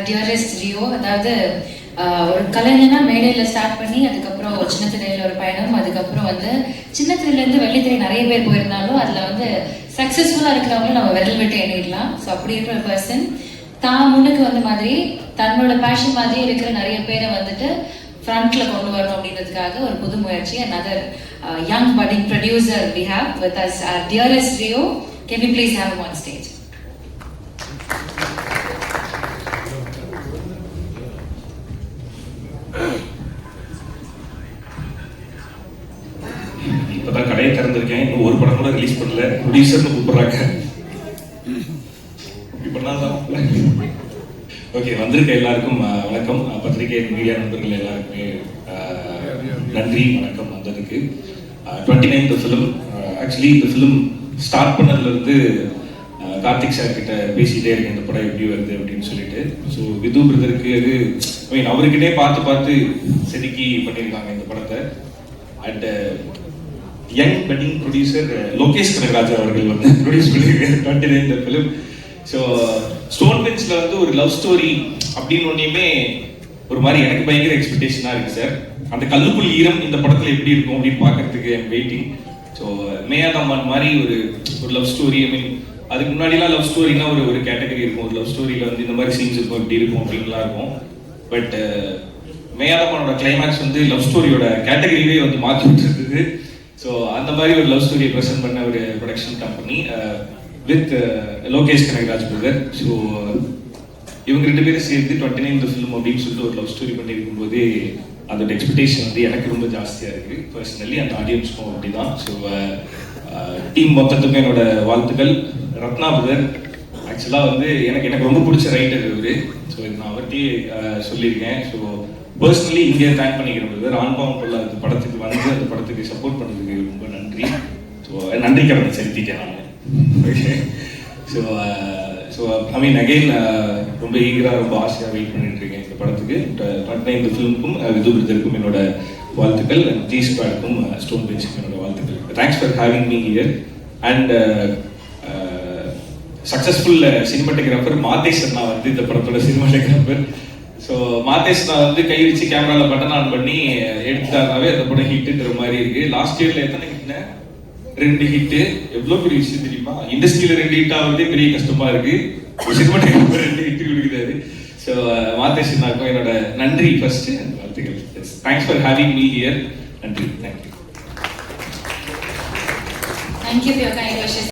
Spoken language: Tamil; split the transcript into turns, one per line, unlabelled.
Dearest Rio. அதாவது ஒரு கலைஞனா மேடையில் ஸ்டார்ட் பண்ணி அதுக்கப்புறம் சின்ன திரையில் ஒரு பயணம், அதுக்கப்புறம் வந்து சின்ன திரையிலேருந்து வெள்ளித்திரை நிறைய பேர் போயிருந்தாலும் அதில் வந்து சக்ஸஸ்ஃபுல்லாக இருக்கிறவங்களும் நம்ம விரல் விட்டு எண்ணிடலாம். ஸோ அப்படி இருக்கிற பர்சன் தான் முன்னுக்கு வந்த மாதிரி தன்னோட பேஷன் மாதிரி இருக்கிற நிறைய பேரை வந்துட்டு ஃப்ரண்ட்ல கொண்டு வரணும் அப்படின்றதுக்காக ஒரு புது முயற்சி. another young budding producer we have with us, our dearest Rio. Can we please have him on stage?
இப்பதான் கடையை திறந்திருக்கேன், இன்னும் ஒரு படம் கூட ரிலீஸ் பண்ணல. ப்ரொடியூசர்னு கூப்பிடுறாங்க. ஓகே, வந்திருக்க எல்லாருக்கும் வணக்கம். பத்திரிகை மீடியா நண்பர்கள் எல்லாருக்குமே நன்றி, வணக்கம் வந்ததுக்கு. 29th film. ஆக்சுவலி இந்த ஃபிலிம் ஸ்டார்ட் பண்ணதுலேருந்து கார்த்திக் சார் கிட்ட பேசிகிட்டே இருக்கேன், இந்த படம் எப்படி வருது அப்படின்னு சொல்லிட்டு. ஸோ விது பிரதருக்கு அது மீன் அவர்கிட்டே பார்த்து செதுக்கி பண்ணியிருக்காங்க இந்த படத்தை. And young budding producer Lokesh Kanagaraj அவர்கள் வந்து ப்ரொடியூஸ் பண்ணியிருக்காரு 29th ஃபிலிம். ஸோ ஸ்டோன் பெஞ்சில் வந்து ஒரு லவ் ஸ்டோரி அப்படின்னு ஒன்றையுமே ஒரு மாதிரி எனக்கு பயங்கர எக்ஸ்பெக்டேஷனாக இருக்குது சார். அந்த கல்லுக்குள் ஈரம் இந்த படத்தில் எப்படி இருக்கும் அப்படின்னு பார்க்கறதுக்கு ஐம் வெயிட்டிங். ஸோ மேயாதம்மான் மாதிரி ஒரு லவ் ஸ்டோரி, ஐ மீன் அதுக்கு முன்னாடிலாம் லவ் ஸ்டோரினா ஒரு கேட்டகரி இருக்கும். ஒரு லவ் ஸ்டோரியில் வந்து இந்த மாதிரி சீன்ஸ் இருக்கும், இப்படி இருக்கும் அப்படின்லாம் இருக்கும். பட் மேயாதம்மானோட கிளைமேக்ஸ் வந்து லவ் ஸ்டோரியோட கேட்டகரியே வந்து மாற்றி விட்டுருக்குது. ஸோ அந்த மாதிரி ஒரு லவ் ஸ்டோரியை ப்ரெசென்ட் பண்ண ஒரு production company with Lokesh Kanagaraj brother. So இவங்க ரெண்டு பேரும் சேர்ந்து 29th ஃபிலிம் அப்படின்னு சொல்லிட்டு ஒரு லவ் ஸ்டோரி பண்ணியிருக்கும் போது அதோட எக்ஸ்பெக்டேஷன் வந்து எனக்கு ரொம்ப ஜாஸ்தியாக இருக்குது பர்சனலி, அந்த ஆடியன்ஸ்க்கும் அப்படி தான். ஸோ டீம் மொத்தத்துக்கும் என்னோட வாழ்த்துக்கள். ரத்னா பிரதர் ஆக்சுவலாக வந்து எனக்கு ரொம்ப பிடிச்ச ரைட்டர் இவர். ஸோ இது நான் அவர்கிட்டயே சொல்லியிருக்கேன். ஸோ பர்சனலி இங்கே தேங்க் பண்ணிக்கிறேன் பிரதர். ஆன்பாவம் போல அந்த படத்துக்கு வந்து அந்த படத்துக்கு சப்போர்ட் பண்ணதுக்கு ரொம்ப நன்றி. ஸோ நன்றி கடனை செலுத்திட்டேன் நான். Okay, so I mean again ரொம்ப ஈகராக ரொம்ப ஆசையாக வெயிட் பண்ணிட்டு இருக்கேன் இந்த படத்துக்கு. 29th ஃபிலிமுக்கும் விது பிரதருக்கும் என்னோட வாழ்த்துக்கள். ஜி ஸ்குவாடுக்கும் ஸ்டோன் பெஞ்சுக்கும் என்னோட வாழ்த்துக்கள். Thanks for having me here. And successful cinematographer Madhesh அண்ணா வந்து இந்த படத்தோட சினிமாட்டோகிராஃபர். ஸோ மாதேஷ் நான் வந்து கை வச்சு கேமராவில் பட்டன் ஆன் பண்ணி எடுத்துட்டாருனாவே அந்த படம் ஹிட்டுன்ற மாதிரி இருக்கு. லாஸ்ட் இயர்ல எத்தனை ஹிட்னா 2 ஹிட்டு. எவ்வளோ பெரிய விஷயம் தெரியுமா? இண்டஸ்ட்ரியில 2 ஹிட் ஆகுறதே பெரிய கஷ்டமா இருக்கு. சினிமாட்டோகிராஃபர் 2 ஹிட் கொடுக்குறாரு. ஸோ மாதேஷ் அண்ணாக்கும் என்னோட நன்றி ஃபர்ஸ்ட் வாழ்த்துக்கள். Thanks for having me here. நன்றி, thank you.
Thank you for your kind wishes.